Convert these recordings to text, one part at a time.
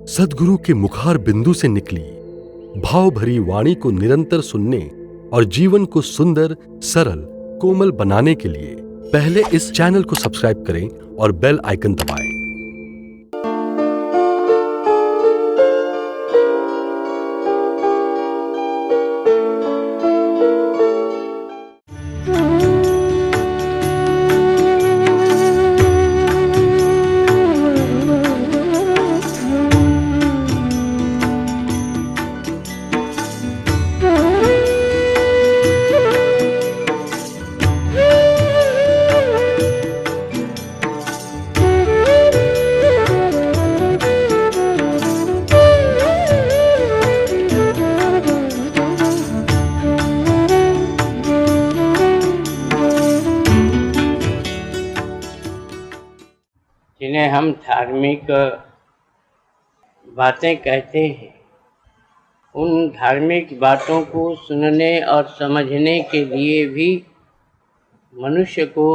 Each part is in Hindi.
सद्गुरु के मुखार बिंदु से निकली भाव भरी वाणी को निरंतर सुनने और जीवन को सुंदर, सरल, कोमल बनाने के लिए पहले इस चैनल को सब्सक्राइब करें और बेल आइकन दबाएं। जिन्हें हम धार्मिक बातें कहते हैं, उन धार्मिक बातों को सुनने और समझने के लिए भी मनुष्य को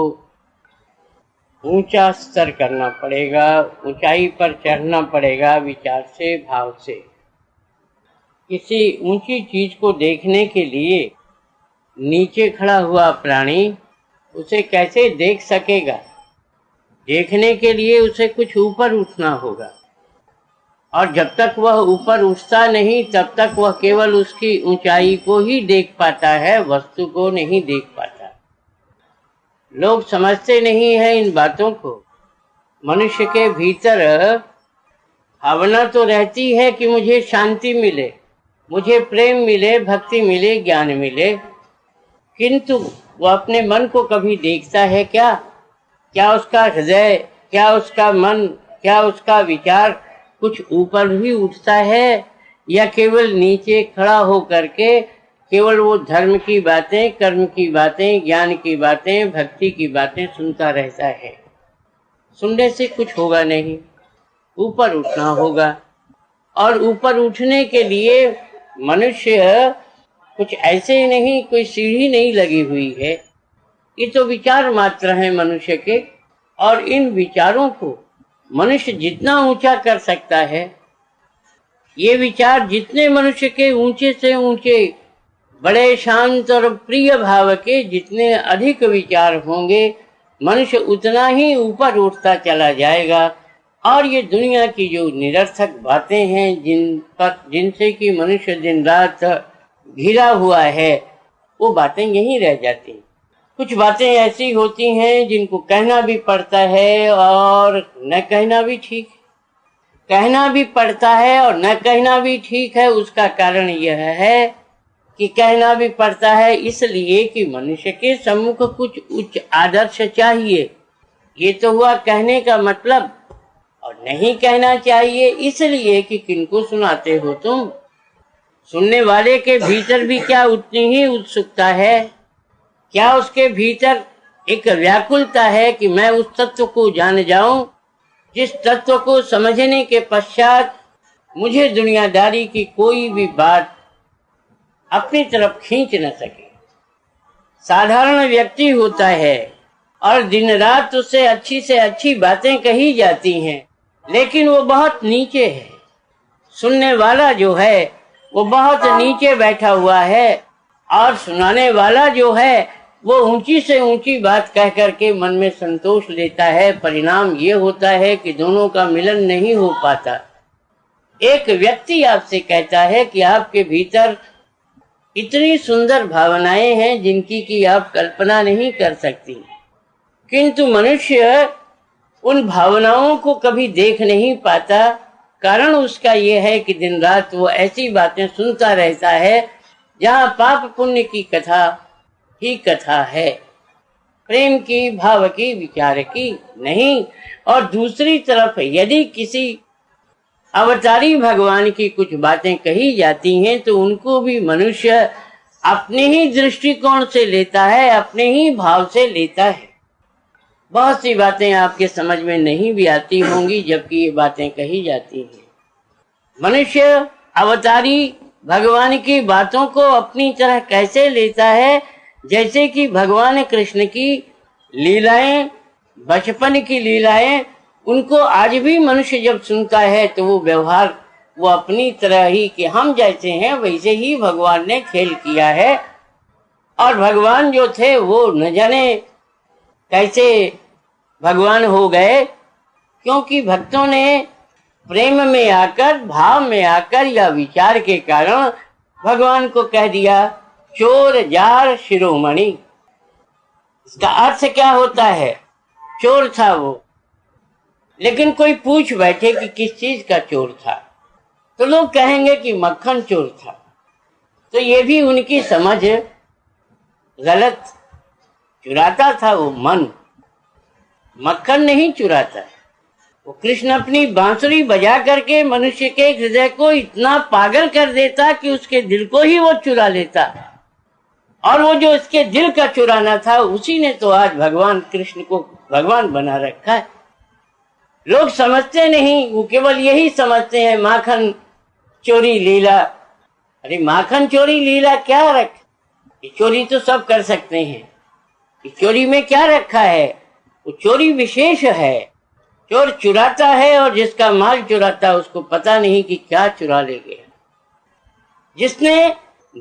ऊंचा स्तर करना पड़ेगा, ऊंचाई पर चढ़ना पड़ेगा विचार से, भाव से। किसी ऊंची चीज को देखने के लिए नीचे खड़ा हुआ प्राणी उसे कैसे देख सकेगा? देखने के लिए उसे कुछ ऊपर उठना होगा, और जब तक वह ऊपर उठता नहीं तब तक वह केवल उसकी ऊंचाई को ही देख पाता है, वस्तु को नहीं देख पाता। लोग समझते नहीं है इन बातों को। मनुष्य के भीतर भावना तो रहती है कि मुझे शांति मिले, मुझे प्रेम मिले, भक्ति मिले, ज्ञान मिले, किंतु वह अपने मन को कभी देखता है क्या? क्या उसका हृदय, क्या उसका मन, क्या उसका विचार कुछ ऊपर भी उठता है, या केवल नीचे खड़ा हो करके केवल वो धर्म की बातें, कर्म की बातें, ज्ञान की बातें, भक्ति की बातें सुनता रहता है? सुनने से कुछ होगा नहीं, ऊपर उठना होगा। और ऊपर उठने के लिए मनुष्य कुछ ऐसे ही नहीं, कोई सीढ़ी नहीं लगी हुई है, ये तो विचार मात्र हैं मनुष्य के। और इन विचारों को मनुष्य जितना ऊंचा कर सकता है, ये विचार जितने मनुष्य के ऊंचे से ऊंचे, बड़े शांत और प्रिय भाव के जितने अधिक विचार होंगे, मनुष्य उतना ही ऊपर उठता चला जाएगा। और ये दुनिया की जो निरर्थक बातें हैं, जिनसे कि मनुष्य दिन रात घिरा हुआ है, वो बातें यहीं रह जाती हैं। कुछ बातें ऐसी होती हैं जिनको कहना भी पड़ता है और न कहना भी ठीक। कहना भी पड़ता है और न कहना भी ठीक है। उसका कारण यह है कि कहना भी पड़ता है इसलिए कि मनुष्य के सम्मुख कुछ उच्च आदर्श चाहिए, ये तो हुआ कहने का मतलब। और नहीं कहना चाहिए इसलिए कि किनको सुनाते हो तुम? सुनने वाले के भीतर भी क्या उतनी ही उत्सुकता है? क्या उसके भीतर एक व्याकुलता है कि मैं उस तत्व को जान जाऊं, जिस तत्व को समझने के पश्चात मुझे दुनियादारी की कोई भी बात अपनी तरफ खींच न सके? साधारण व्यक्ति होता है और दिन रात उससे अच्छी से अच्छी बातें कही जाती हैं, लेकिन वो बहुत नीचे है। सुनने वाला जो है वो बहुत नीचे बैठा हुआ है, और सुनाने वाला जो है वो ऊंची से ऊंची बात कह करके मन में संतोष लेता है। परिणाम ये होता है कि दोनों का मिलन नहीं हो पाता। एक व्यक्ति आपसे कहता है कि आपके भीतर इतनी सुंदर भावनाएं हैं जिनकी कि आप कल्पना नहीं कर सकती, किंतु मनुष्य उन भावनाओं को कभी देख नहीं पाता। कारण उसका यह है कि दिन रात वो ऐसी बातें सुनता रहता है जहाँ पाप पुण्य की कथा ही कथा है, प्रेम की, भाव की, विचार की नहीं। और दूसरी तरफ यदि किसी अवतारी भगवान की कुछ बातें कही जाती हैं तो उनको भी मनुष्य अपने ही दृष्टिकोण से लेता है, अपने ही भाव से लेता है। बहुत सी बातें आपके समझ में नहीं भी आती होंगी जबकि ये बातें कही जाती हैं। मनुष्य अवतारी भगवान की बातों को अपनी तरह कैसे लेता है, जैसे कि भगवान कृष्ण की लीलाएं, बचपन की लीलाएं उनको आज भी मनुष्य जब सुनता है तो वो व्यवहार वो अपनी तरह ही कि हम जैसे हैं वैसे ही भगवान ने खेल किया है। और भगवान जो थे वो न जाने कैसे भगवान हो गए, क्योंकि भक्तों ने प्रेम में आकर, भाव में आकर या विचार के कारण भगवान को कह दिया चोर जार शिरोमणि। इसका अर्थ क्या होता है? चोर था वो। लेकिन कोई पूछ बैठे कि किस चीज का चोर था, तो लोग कहेंगे कि मक्खन चोर था। तो ये भी उनकी समझ गलत। चुराता था वो मन, मक्खन नहीं चुराता। वो कृष्ण अपनी बांसुरी बजा करके मनुष्य के हृदय को इतना पागल कर देता कि उसके दिल को ही वो चुरा लेता। और वो जो इसके दिल का चुराना था उसी ने तो आज भगवान कृष्ण को भगवान बना रखा है। लोग समझते नहीं, वो केवल यही समझते हैं माखन चोरी लीला। अरे माखन चोरी लीला क्या रख, ये चोरी तो सब कर सकते हैं। इस चोरी में क्या रखा है? वो चोरी विशेष है। चोर चुराता है और जिसका माल चुराता है उसको पता नहीं कि क्या चुरा ले गया। जिसने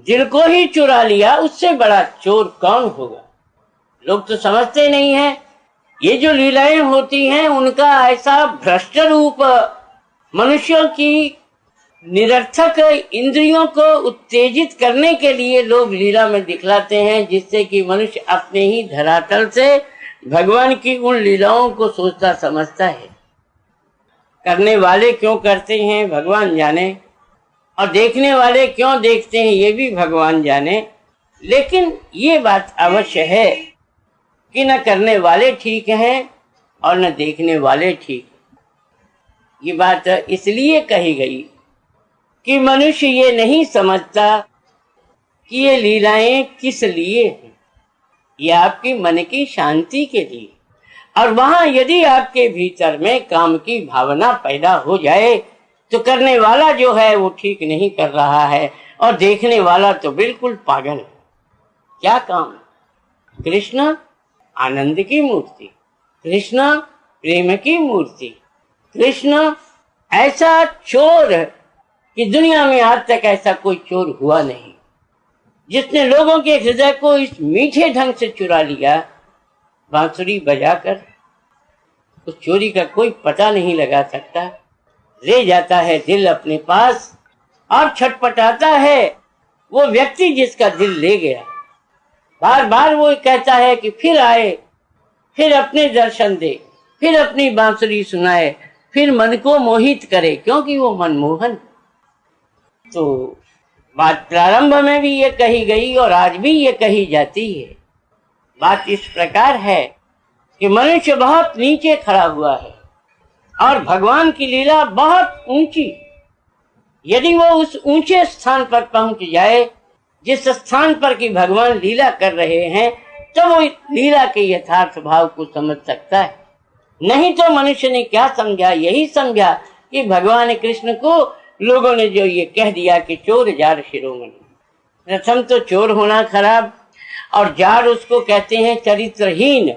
दिल को ही चुरा लिया उससे बड़ा चोर कौन होगा? लोग तो समझते नहीं है। ये जो लीलाएं होती हैं उनका ऐसा भ्रष्ट रूप मनुष्यों की निरर्थक इंद्रियों को उत्तेजित करने के लिए लोग लीला में दिखलाते हैं, जिससे कि मनुष्य अपने ही धरातल से भगवान की उन लीलाओं को सोचता समझता है। करने वाले क्यों करते हैं भगवान जाने, और देखने वाले क्यों देखते हैं ये भी भगवान जाने। लेकिन ये बात अवश्य है कि न करने वाले ठीक हैं और न देखने वाले ठीक। ये बात इसलिए कही गई कि मनुष्य ये नहीं समझता कि ये लीलाएं किस लिए हैं। ये आपकी मन की शांति के लिए। और वहां यदि आपके भीतर में काम की भावना पैदा हो जाए तो करने वाला जो है वो ठीक नहीं कर रहा है और देखने वाला तो बिल्कुल पागल है। क्या काम? कृष्ण आनंद की मूर्ति, कृष्ण प्रेम की मूर्ति, कृष्ण ऐसा चोर कि दुनिया में आज तक ऐसा कोई चोर हुआ नहीं जिसने लोगों के हृदय को इस मीठे ढंग से चुरा लिया। बांसुरी बजाकर उस चोरी का कोई पता नहीं लगा सकता। ले जाता है दिल अपने पास और छटपटाता है वो व्यक्ति जिसका दिल ले गया। बार बार वो कहता है कि फिर आए, फिर अपने दर्शन दे, फिर अपनी बांसुरी सुनाए, फिर मन को मोहित करे, क्योंकि वो मनमोहन। तो बात प्रारंभ में भी ये कही गई और आज भी ये कही जाती है। बात इस प्रकार है कि मनुष्य बहुत नीचे खड़ा हुआ है और भगवान की लीला बहुत ऊंची। यदि वो उस ऊंचे स्थान पर पहुंच जाए जिस स्थान पर कि भगवान लीला कर रहे हैं, तो वो लीला के यथार्थ भाव को समझ सकता है। नहीं तो मनुष्य ने क्या समझा? यही समझा कि भगवान कृष्ण को लोगों ने जो ये कह दिया कि चोर जार शिरोमणि। प्रथम तो चोर होना खराब, और जार उसको कहते हैं चरित्रहीन,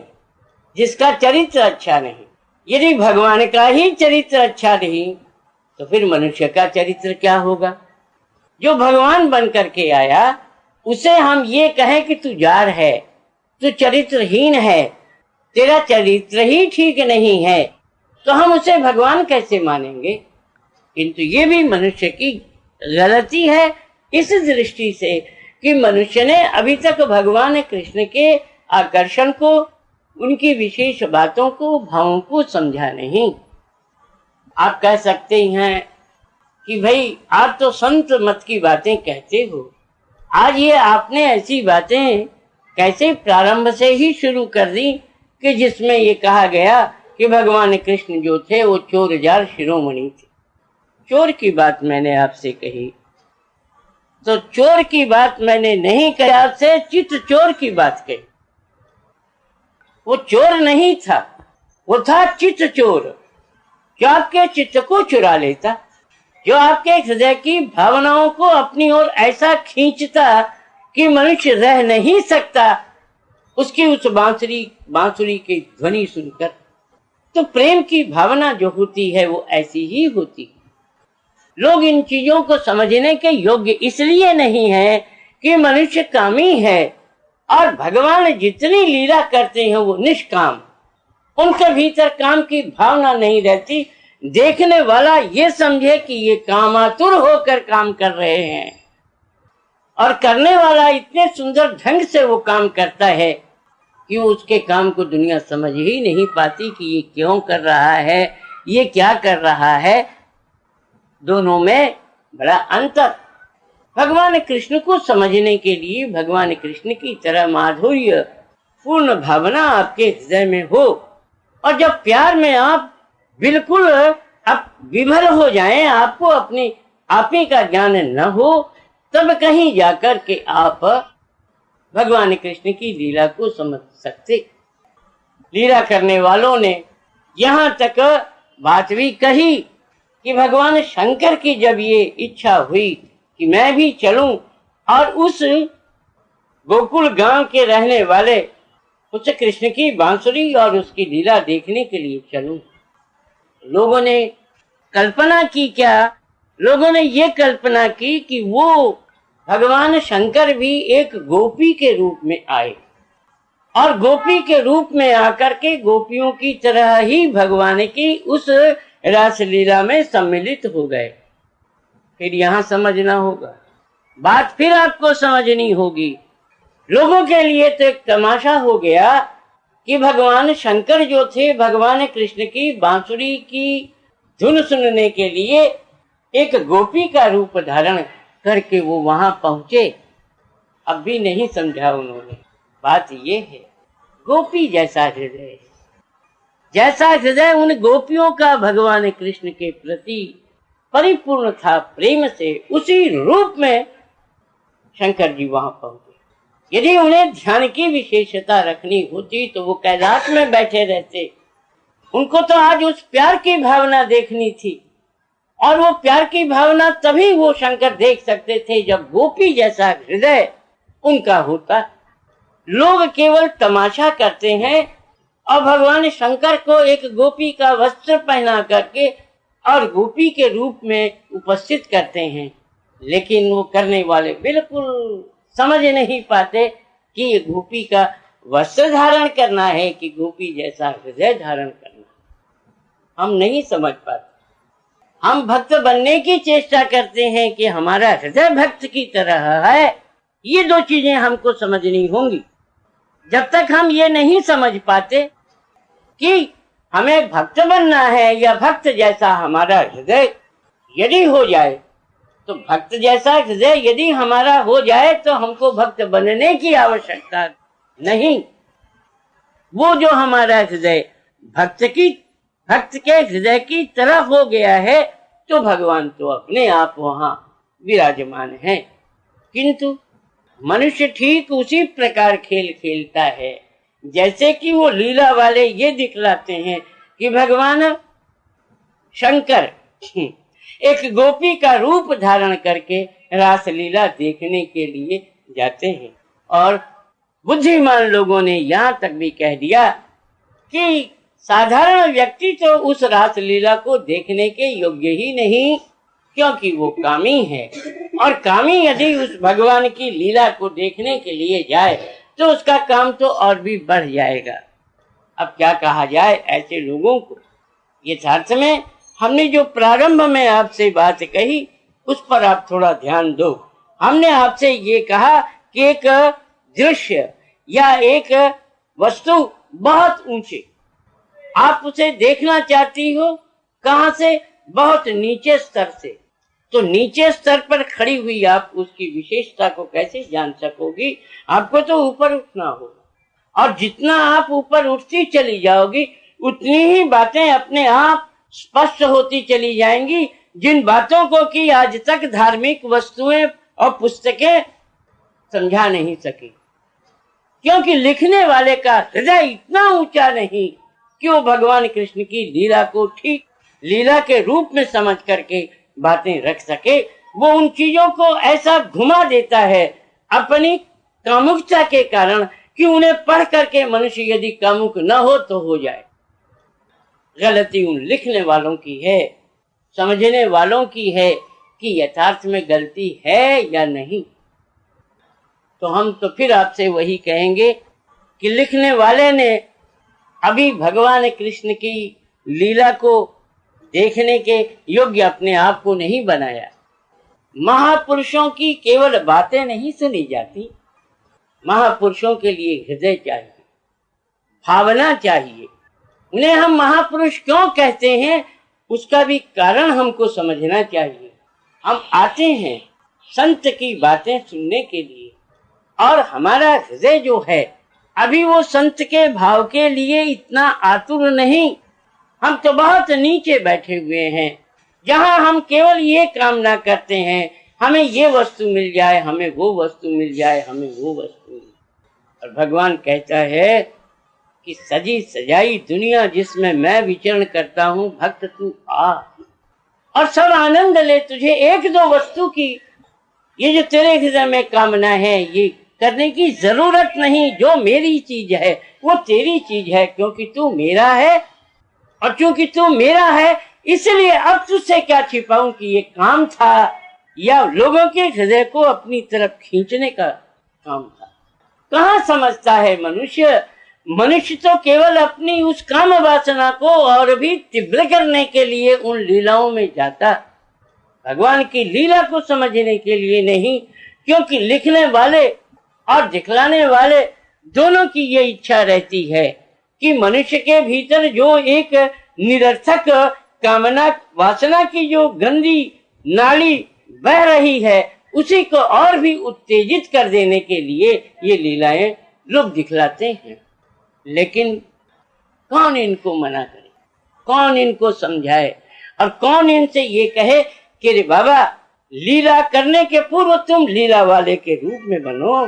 जिसका चरित्र अच्छा नहीं। यदि भगवान का ही चरित्र अच्छा नहीं तो फिर मनुष्य का चरित्र क्या होगा? जो भगवान बन करके आया उसे हम ये कहें कि तू जार है, तू चरित्रहीन है, तेरा चरित्र ही ठीक नहीं है, तो हम उसे भगवान कैसे मानेंगे? किंतु ये भी मनुष्य की गलती है इस दृष्टि से कि मनुष्य ने अभी तक भगवान कृष्ण के आकर्षण को, उनकी विशेष बातों को, भावों को समझा नहीं। आप कह सकते हैं कि भाई आप तो संत मत की बातें कहते हो, आज ये आपने ऐसी बातें कैसे प्रारंभ से ही शुरू कर दी कि जिसमें ये कहा गया कि भगवान कृष्ण जो थे वो चोर जार शिरोमणि थे। चोर की बात मैंने आपसे कही तो चोर की बात मैंने नहीं कही, आपसे चित्त चोर की बात कही। वो चोर नहीं था, वो था चित्त चोर, जो आपके चित्त को चुरा लेता, जो आपके हृदय की भावनाओं को अपनी ओर ऐसा खींचता कि मनुष्य रह नहीं सकता उसकी उस बांसुरी की ध्वनि सुनकर। तो प्रेम की भावना जो होती है वो ऐसी ही होती है। लोग इन चीजों को समझने के योग्य इसलिए नहीं है कि मनुष्य कामी है, और भगवान जितनी लीला करते हैं वो निष्काम, उनके भीतर काम की भावना नहीं रहती। देखने वाला ये समझे कि ये कामातुर होकर काम कर रहे हैं, और करने वाला इतने सुंदर ढंग से वो काम करता है कि उसके काम को दुनिया समझ ही नहीं पाती कि ये क्यों कर रहा है, ये क्या कर रहा है। दोनों में बड़ा अंतर। भगवान कृष्ण को समझने के लिए भगवान कृष्ण की तरह माधुर्य पूर्ण भावना आपके हृदय में हो, और जब प्यार में आप बिल्कुल आप विभल हो जाएं, आपको अपनी आप ही का ज्ञान न हो, तब कहीं जाकर के आप भगवान कृष्ण की लीला को समझ सकते। लीला करने वालों ने यहाँ तक बात भी कही कि भगवान शंकर की जब ये इच्छा हुई कि मैं भी चलूं और उस गोकुल गांव के रहने वाले उस कृष्ण की बांसुरी और उसकी लीला देखने के लिए चलूं, लोगों ने कल्पना की क्या? लोगों ने ये कल्पना की कि वो भगवान शंकर भी एक गोपी के रूप में आए, और गोपी के रूप में आकर के गोपियों की तरह ही भगवान की उस रासलीला में सम्मिलित हो गए। फिर यहाँ समझना होगा, बात फिर आपको समझनी होगी। लोगों के लिए तो एक तमाशा हो गया कि भगवान शंकर जो थे, भगवान कृष्ण की बांसुरी की धुन सुनने के लिए एक गोपी का रूप धारण करके वो वहां पहुंचे। अब भी नहीं समझा उन्होंने। बात ये है, गोपी जैसा हृदय, जैसा हृदय उन गोपियों का भगवान कृष्ण के प्रति परिपूर्ण था प्रेम से, उसी रूप में शंकर जी वहां पहुंचे। यदि उन्हें ध्यान की विशेषता रखनी होती तो वो कैलाश में बैठे रहते। उनको तो आज उस प्यार की भावना देखनी थी, और वो प्यार की भावना तभी वो शंकर देख सकते थे जब गोपी जैसा हृदय उनका होता। लोग केवल तमाशा करते हैं और भगवान शंकर को एक गोपी का वस्त्र पहना करके और गोपी के रूप में उपस्थित करते हैं, लेकिन वो करने वाले बिल्कुल समझ नहीं पाते कि ये गोपी का वस्त्र धारण करना है कि गोपी जैसा हृदय धारण करना। हम नहीं समझ पाते। हम भक्त बनने की चेष्टा करते हैं कि हमारा हृदय भक्त की तरह है। ये दो चीजें हमको समझनी होंगी। जब तक हम ये नहीं समझ पाते कि हमें भक्त बनना है या भक्त जैसा हमारा हृदय यदि हो जाए, तो भक्त जैसा हृदय यदि हमारा हो जाए तो हमको भक्त बनने की आवश्यकता नहीं। वो जो हमारा हृदय भक्त के हृदय की तरह हो गया है तो भगवान तो अपने आप वहां विराजमान है। किंतु मनुष्य ठीक उसी प्रकार खेल खेलता है जैसे कि वो लीला वाले ये दिखलाते हैं कि भगवान शंकर एक गोपी का रूप धारण करके रासलीला देखने के लिए जाते हैं। और बुद्धिमान लोगों ने यहाँ तक भी कह दिया कि साधारण व्यक्ति तो उस रासलीला को देखने के योग्य ही नहीं, क्योंकि वो कामी है, और कामी यदि उस भगवान की लीला को देखने के लिए जाए तो उसका काम तो और भी बढ़ जाएगा। अब क्या कहा जाए ऐसे लोगों को? यथार्थ में हमने जो प्रारंभ में आपसे बात कही उस पर आप थोड़ा ध्यान दो। हमने आपसे ये कहा कि एक दृश्य या एक वस्तु बहुत ऊंचे, आप उसे देखना चाहती हो कहां से? बहुत नीचे स्तर से। तो नीचे स्तर पर खड़ी हुई आप उसकी विशेषता को कैसे जान सकोगी? आपको तो ऊपर उठना होगा, और जितना आप ऊपर उठती चली जाओगी उतनी ही बातें अपने आप स्पष्ट होती चली जाएंगी, जिन बातों को कि आज तक धार्मिक वस्तुएं और पुस्तकें समझा नहीं सकी, क्योंकि लिखने वाले का हृदय इतना ऊंचा नहीं कि वो भगवान कृष्ण की लीला को ठीक लीला के रूप में समझ करके बातें रख सके। वो उन चीजों को ऐसा घुमा देता है अपनी कामुकता के कारण कि उन्हें पढ़ करके मनुष्य यदि कामुक न हो तो हो जाए। गलती उन लिखने वालों की है, समझने वालों की है कि यथार्थ में गलती है या नहीं। तो हम तो फिर आपसे वही कहेंगे कि लिखने वाले ने अभी भगवान कृष्ण की लीला को देखने के योग्य अपने आप को नहीं बनाया। महापुरुषों की केवल बातें नहीं सुनी जाती, महापुरुषों के लिए हृदय चाहिए, भावना चाहिए। उन्हें हम महापुरुष क्यों कहते हैं उसका भी कारण हमको समझना चाहिए। हम आते हैं संत की बातें सुनने के लिए और हमारा हृदय जो है अभी वो संत के भाव के लिए इतना आतुर नहीं। हम तो बहुत नीचे बैठे हुए हैं, जहाँ हम केवल ये कामना करते हैं हमें ये वस्तु मिल जाए, हमें वो वस्तु मिल जाए, हमें वो वस्तु मिल जाए। और भगवान कहता है कि सजी सजाई दुनिया जिसमें मैं विचरण करता हूँ, भक्त तू आ और सब आनंद ले। तुझे एक दो वस्तु की ये जो तेरे हृदय में कामना है ये करने की जरूरत नहीं। जो मेरी चीज है वो तेरी चीज है, क्योंकि तू मेरा है और क्योंकि तू मेरा है इसलिए अब तुझसे क्या छिपाऊं कि ये काम था या लोगों के हृदय को अपनी तरफ खींचने का काम था। कहाँ समझता है मनुष्य। मनुष्य तो केवल अपनी उस काम वासना को और भी तीव्र करने के लिए उन लीलाओं में जाता, भगवान की लीला को समझने के लिए नहीं। क्योंकि लिखने वाले और दिखलाने वाले दोनों की ये इच्छा रहती है कि मनुष्य के भीतर जो एक निरर्थक कामना वासना की जो गंदी नाली बह रही है उसी को और भी उत्तेजित कर देने के लिए ये लीलाएं लोग दिखलाते हैं। लेकिन कौन इनको मना करे, कौन इनको समझाए और कौन इनसे ये कहे कि रे बाबा लीला करने के पूर्व तुम लीला वाले के रूप में बनो।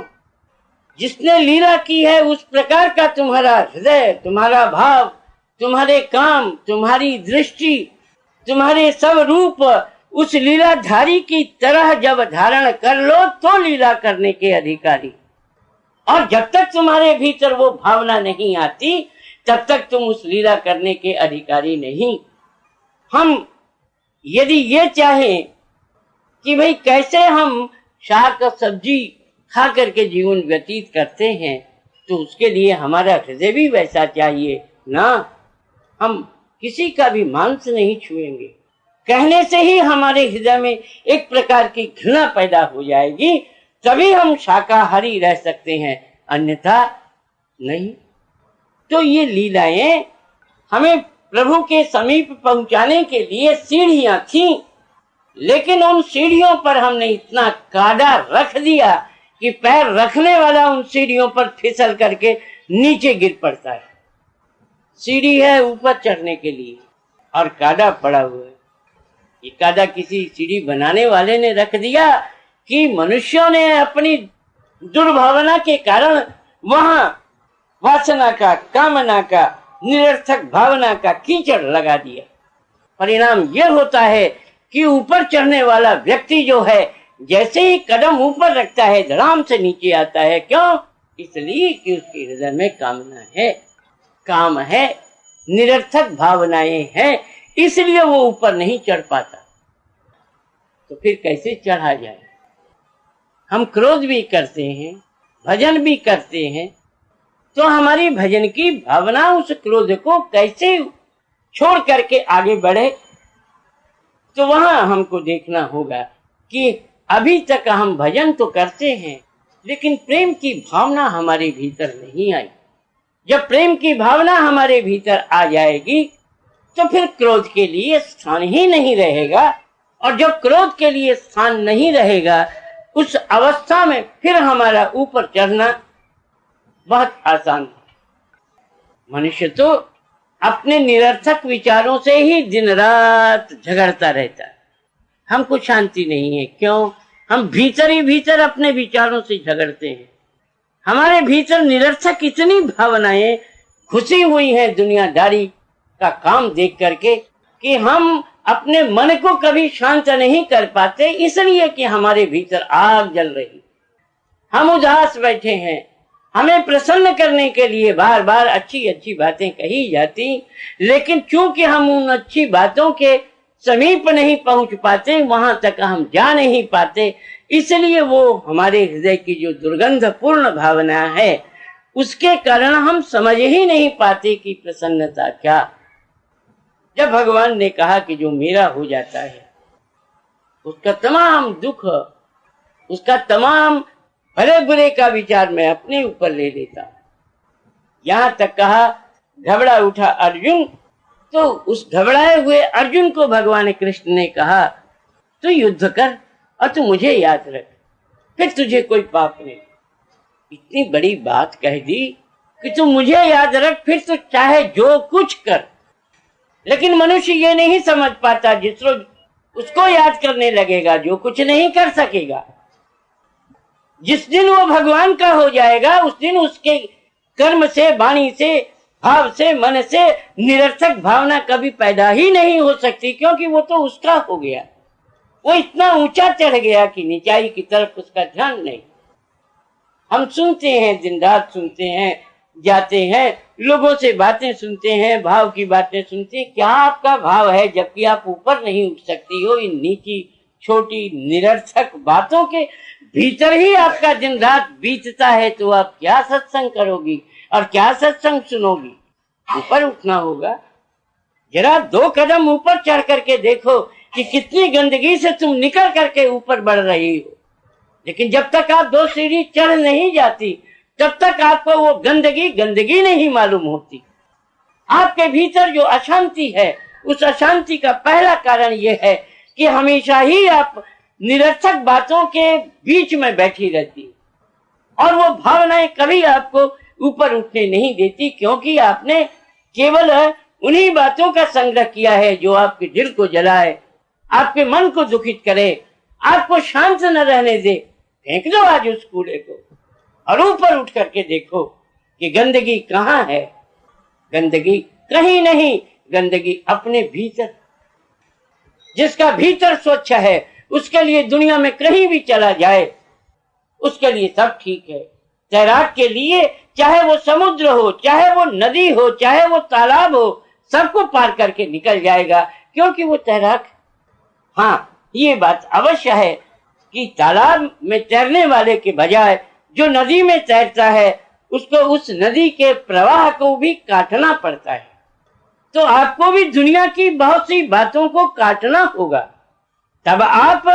जिसने लीला की है उस प्रकार का तुम्हारा हृदय, तुम्हारा भाव, तुम्हारे काम, तुम्हारी दृष्टि, तुम्हारे सब रूप उस लीलाधारी की तरह जब धारण कर लो तो लीला करने के अधिकारी। और जब तक तुम्हारे भीतर वो भावना नहीं आती तब तक तुम उस लीला करने के अधिकारी नहीं। हम यदि ये चाहें कि भाई कैसे हम शाक सब्जी खा करके जीवन व्यतीत करते हैं तो उसके लिए हमारा हृदय भी वैसा चाहिए ना। हम किसी का भी मांस नहीं छुएंगे, कहने से ही हमारे हृदय में एक प्रकार की घृणा पैदा हो जाएगी, तभी हम शाकाहारी रह सकते हैं, अन्यथा नहीं। तो ये लीलाएं हमें प्रभु के समीप पहुंचाने के लिए सीढ़ियां थीं, लेकिन उन सीढ़ियों पर हमने इतना कादा रख दिया कि पैर रखने वाला उन सीढ़ियों पर फिसल करके नीचे गिर पड़ता है। सीढ़ी है ऊपर चढ़ने के लिए और कादा पड़ा हुआ है। ये कादा किसी सीढ़ी बनाने वाले ने रख दिया कि मनुष्यों ने अपनी दुर्भावना के कारण वहां वासना का, कामना का, निरर्थक भावना का कीचड़ लगा दिया। परिणाम यह होता है कि ऊपर चढ़ने वाला व्यक्ति जो है जैसे ही कदम ऊपर रखता है धड़ाम से नीचे आता है। क्यों? इसलिए कि उसके हृदय में कामना है, काम है, निरर्थक भावनाएं हैं, इसलिए वो ऊपर नहीं चढ़ पाता। तो फिर कैसे चढ़ा जाए? हम क्रोध भी करते हैं, भजन भी करते हैं, तो हमारी भजन की भावना उस क्रोध को कैसे छोड़ करके आगे बढ़े? तो वहां हमको देखना होगा कि अभी तक हम भजन तो करते हैं लेकिन प्रेम की भावना हमारे भीतर नहीं आई। जब प्रेम की भावना हमारे भीतर आ जाएगी तो फिर क्रोध के लिए स्थान ही नहीं रहेगा, और जब क्रोध के लिए स्थान नहीं रहेगा उस अवस्था में फिर हमारा ऊपर चढ़ना बहुत आसान है। मनुष्य तो अपने निरर्थक विचारों से ही दिन रात झगड़ता रहता है। हमको शांति नहीं है। क्यों? हम भीतर ही भीतर अपने विचारों से झगड़ते हैं। हमारे भीतर निरर्थक इतनी भावनाएं घुसी हुई हैं दुनियादारी का काम देख करके कि हम अपने मन को कभी शांत नहीं कर पाते, इसलिए कि हमारे भीतर आग जल रही। हम उदास बैठे हैं, हमें प्रसन्न करने के लिए बार बार अच्छी अच्छी बातें कही जाती, लेकिन क्योंकि हम उन अच्छी बातों के समीप नहीं पहुंच पाते, वहां तक हम जा नहीं पाते, इसलिए वो हमारे हृदय की जो दुर्गंधपूर्ण भावना है उसके कारण हम समझ ही नहीं पाते कि प्रसन्नता क्या। जब भगवान ने कहा कि जो मेरा हो जाता है उसका तमाम दुख, उसका तमाम भले बुरे का विचार मैं अपने ऊपर ले लेता हूं, यहां तक कहा घबरा उठा अर्जुन, तो उस घबराए हुए अर्जुन को भगवान कृष्ण ने कहा तू युद्ध कर और तू मुझे याद रख, फिर तुझे कोई पाप नहीं। इतनी बड़ी बात कह दी कि तू मुझे याद रख, फिर तो चाहे जो कुछ कर। लेकिन मनुष्य ये नहीं समझ पाता, जिस रोज उसको याद करने लगेगा जो कुछ नहीं कर सकेगा। जिस दिन वो भगवान का हो जाएगा उस दिन उसके कर्म से, वाणी से, भाव से, मन से निरर्थक भावना कभी पैदा ही नहीं हो सकती, क्योंकि वो तो उसका हो गया। वो इतना ऊंचा चढ़ गया कि नीचाई की तरफ उसका ध्यान नहीं। हम सुनते हैं, दिन रात सुनते हैं, जाते हैं, लोगों से बातें सुनते हैं, भाव की बातें सुनते हैं। क्या आपका भाव है, जबकि आप ऊपर नहीं उठ सकती हो इन नीची छोटी निरर्थक बातों के भीतर ही आपका दिन रात बीतता है, तो आप क्या सत्संग करोगी और क्या सत्संग सुनोगी? ऊपर उठना होगा। जरा 2 कदम ऊपर चढ़ करके देखो कि कितनी गंदगी से तुम निकल करके ऊपर बढ़ रही हो। लेकिन जब तक आप 2 सीढ़ी चढ़ नहीं जाती तब तक आपको वो गंदगी नहीं मालूम होती। आपके भीतर जो अशांति है, उस अशांति का पहला कारण यह है कि हमेशा ही आप निरर्थक बातों के बीच में बैठी रहती, और वो भावनाएं कभी आपको ऊपर उठने नहीं देती, क्योंकि आपने केवल उन्हीं बातों का संग्रह किया है जो आपके दिल को जलाए, आपके मन को दुखित करे, आपको शांत न रहने दे। फेंक दो आज उस कूड़े को और ऊपर उठ करके देखो कि गंदगी कहाँ है। गंदगी कहीं नहीं, गंदगी अपने भीतर। जिसका भीतर स्वच्छ है उसके लिए दुनिया में कहीं भी चला जाए उसके लिए सब ठीक है। तैराक के लिए चाहे वो समुद्र हो, चाहे वो नदी हो, चाहे वो तालाब हो, सबको पार करके निकल जाएगा, क्योंकि वो तैराक। हाँ, ये बात अवश्य है कि तालाब में तैरने वाले के बजाय जो नदी में तैरता है उसको उस नदी के प्रवाह को भी काटना पड़ता है। तो आपको भी दुनिया की बहुत सी बातों को काटना होगा, तब आप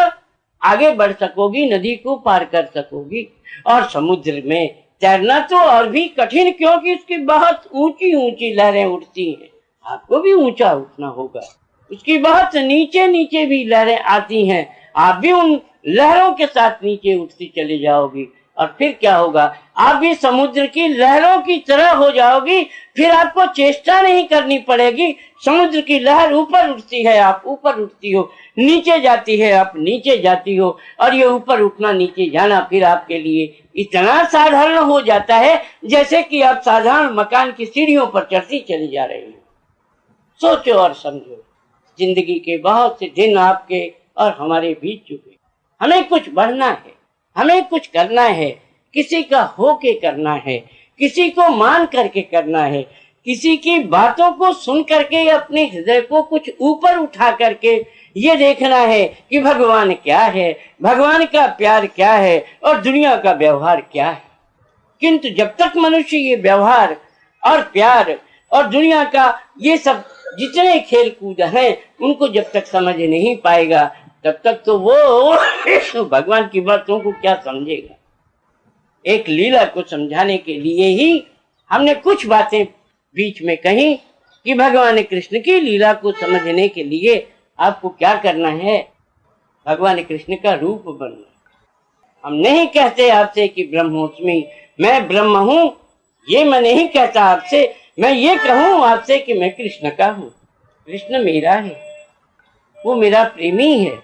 आगे बढ़ सकोगी, नदी को पार कर सकोगी। और समुद्र में तैरना तो और भी कठिन, क्योंकि उसकी बहुत ऊंची ऊंची लहरें उठती हैं। आपको भी ऊंचा उठना होगा। उसकी बहुत नीचे नीचे भी लहरें आती हैं, आप भी उन लहरों के साथ नीचे उठती चली जाओगी। और फिर क्या होगा, आप भी समुद्र की लहरों की तरह हो जाओगी। फिर आपको चेष्टा नहीं करनी पड़ेगी। समुद्र की लहर ऊपर उठती है, आप ऊपर उठती हो, नीचे जाती है, आप नीचे जाती हो। और ये ऊपर उठना नीचे जाना फिर आपके लिए इतना साधारण हो जाता है जैसे कि आप साधारण मकान की सीढ़ियों पर चढ़ती चली जा रही हो। सोचो और समझो, जिंदगी के बहुत से दिन आपके और हमारे बीत चुके। हमें कुछ बढ़ना है, हमें कुछ करना है, किसी का होके करना है, किसी को मान करके करना है, किसी की बातों को सुन करके अपने हृदय को कुछ ऊपर उठा करके ये देखना है कि भगवान क्या है, भगवान का प्यार क्या है और दुनिया का व्यवहार क्या है। किंतु जब तक मनुष्य ये व्यवहार और प्यार और दुनिया का ये सब जितने खेल कूद हैं उनको जब तक समझ नहीं पाएगा तब तक तो वो भगवान की बातों को क्या समझेगा। एक लीला को समझाने के लिए ही हमने कुछ बातें बीच में कही कि भगवान कृष्ण की लीला को समझने के लिए आपको क्या करना है, भगवान कृष्ण का रूप बनना। हम नहीं कहते आपसे कि ब्रह्मोस्मि, मैं ब्रह्म हूँ, ये मैं नहीं कहता आपसे। मैं ये कहूँ आपसे कि मैं कृष्ण का हूँ। कृष्ण मेरा है, वो मेरा प्रेमी है,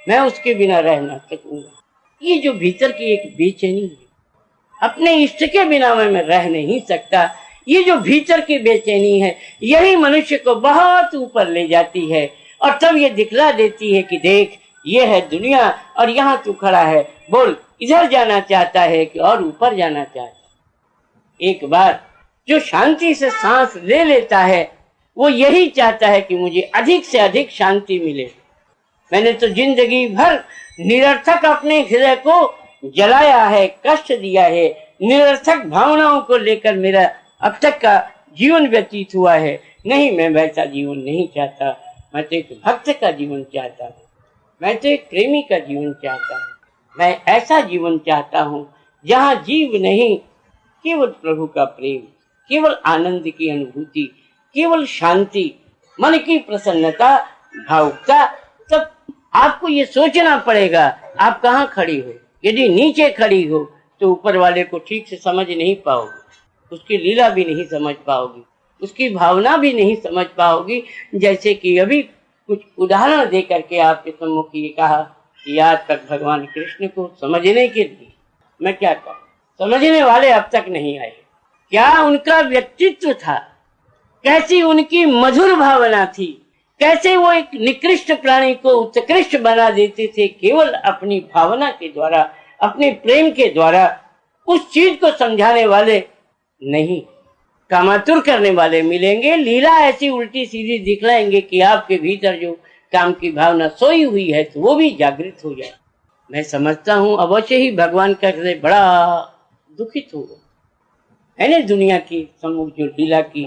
मैं उसके बिना रह ना सकूंगा। ये जो भीतर की एक बेचैनी है, अपने इष्ट के बिना मैं रह नहीं सकता, ये जो भीतर की बेचैनी है यही मनुष्य को बहुत ऊपर ले जाती है। और तब ये दिखला देती है कि देख, ये है दुनिया और यहाँ तू खड़ा है, बोल इधर जाना चाहता है कि और ऊपर जाना चाहता है। एक बार जो शांति से सांस ले लेता है वो यही चाहता है कि मुझे अधिक से अधिक शांति मिले। मैंने तो जिंदगी भर निरर्थक अपने हृदय को जलाया है, कष्ट दिया है, निरर्थक भावनाओं को लेकर मेरा अब तक का जीवन व्यतीत हुआ है। नहीं, मैं वैसा जीवन नहीं चाहता। मैं तो एक भक्त का जीवन चाहता हूँ, मैं तो एक प्रेमी का जीवन चाहता हूँ। मैं ऐसा जीवन चाहता हूँ जहाँ जीव नहीं, केवल प्रभु का प्रेम, केवल आनंद की अनुभूति, केवल शांति, मन की प्रसन्नता, भावुकता। तब आपको ये सोचना पड़ेगा आप कहाँ खड़ी हो। यदि नीचे खड़ी हो तो ऊपर वाले को ठीक से समझ नहीं पाओगे, उसकी लीला भी नहीं समझ पाओगी, उसकी भावना भी नहीं समझ पाओगी। जैसे कि अभी कुछ उदाहरण दे करके आपके सम्मुख ये कहा कि आज तक भगवान कृष्ण को समझने के लिए मैं क्या कहूँ, समझने वाले अब तक नहीं आए। क्या उनका व्यक्तित्व था, कैसी उनकी मधुर भावना थी, कैसे वो एक निकृष्ट प्राणी को उत्कृष्ट बना देते थे केवल अपनी भावना के द्वारा, अपने प्रेम के द्वारा। उस चीज को समझाने वाले नहीं, कामातुर करने वाले मिलेंगे। लीला ऐसी उल्टी सीधी दिखलाएंगे कि आपके भीतर जो काम की भावना सोई हुई है तो वो भी जागृत हो जाए। मैं समझता हूँ अवश्य ही भगवान का हृदय बड़ा दुखित होगा, है ना, दुनिया की सम्मुख जो लीला की,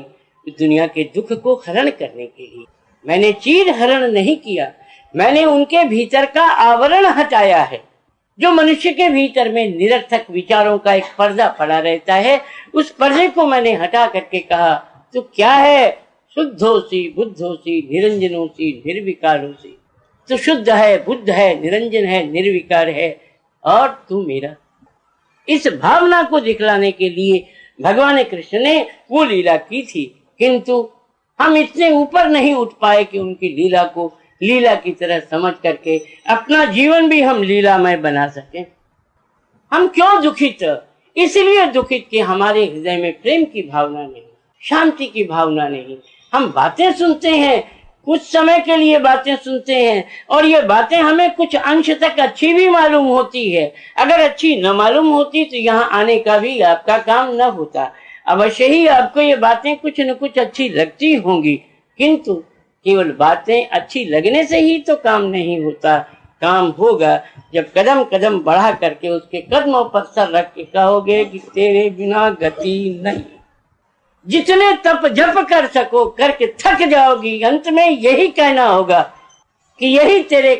दुनिया के दुख को हरण करने के लिए। मैंने चीर हरण नहीं किया, मैंने उनके भीतर का आवरण हटाया है। जो मनुष्य के भीतर में निरर्थक विचारों का एक पर्दा पड़ा रहता है, उस पर्दे को मैंने हटा करके कहा तो क्या है, शुद्धोसी बुद्धोसी निरंजनोसी निर्विकारोसी। तो शुद्ध है, बुद्ध है, निरंजन है, निर्विकार है और तू मेरा। इस भावना को दिखलाने के लिए भगवान कृष्ण ने वो लीला की थी, किंतु हम इतने ऊपर नहीं उठ पाए कि उनकी लीला को लीला की तरह समझ करके अपना जीवन भी हम लीलामय बना सकें। हम क्यों दुखित? इसलिए दुखित कि हमारे हृदय में प्रेम की भावना नहीं, शांति की भावना नहीं। हम बातें सुनते हैं, कुछ समय के लिए बातें सुनते हैं और ये बातें हमें कुछ अंश तक अच्छी भी मालूम होती है। अगर अच्छी न मालूम होती तो यहाँ आने का भी आपका काम न होता। अवश्य ही आपको ये बातें कुछ न कुछ अच्छी लगती होंगी, किंतु केवल बातें अच्छी लगने से ही तो काम नहीं होता। काम होगा जब कदम कदम बढ़ा करके उसके कदमों पर सर रख के कहोगे कि तेरे बिना गति नहीं। जितने तप जप कर सको करके थक जाओगी, अंत में यही कहना होगा कि यही तेरे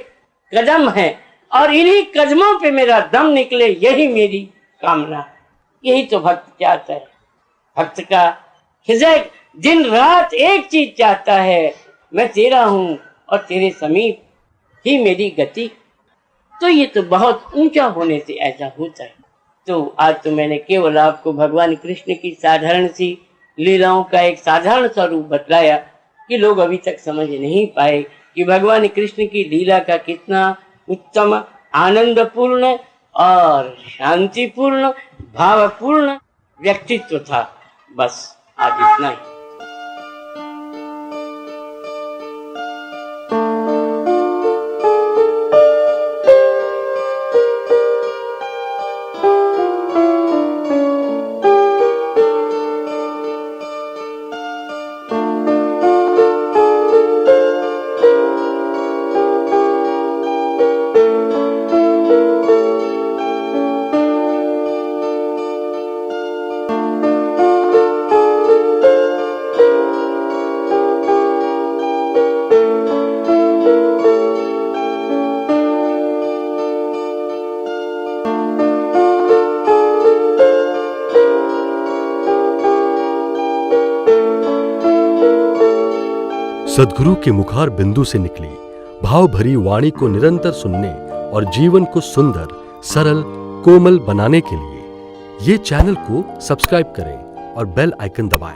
कदम है और इन्हीं कदमों पे मेरा दम निकले, यही मेरी कामना। यही तो भक्त चाहता है। भक्त का हृदय दिन रात एक चीज चाहता है, मैं तेरा हूं और तेरे समीप ही मेरी गति। तो ये तो बहुत ऊंचा होने से ऐसा होता है। तो आज तो मैंने केवल आपको भगवान कृष्ण की साधारण सी लीलाओं का एक साधारण स्वरूप बतलाया कि लोग अभी तक समझ नहीं पाए कि भगवान कृष्ण की लीला का कितना उत्तम, आनंदपूर्ण और शांतिपूर्ण, भावपूर्ण व्यक्तित्व था। बस आज इतना ही। सद्गुरु के मुखार बिंदु से निकली भाव भरी वाणी को निरंतर सुनने और जीवन को सुंदर, सरल, कोमल बनाने के लिए ये चैनल को सब्सक्राइब करें और बेल आइकन दबाएं।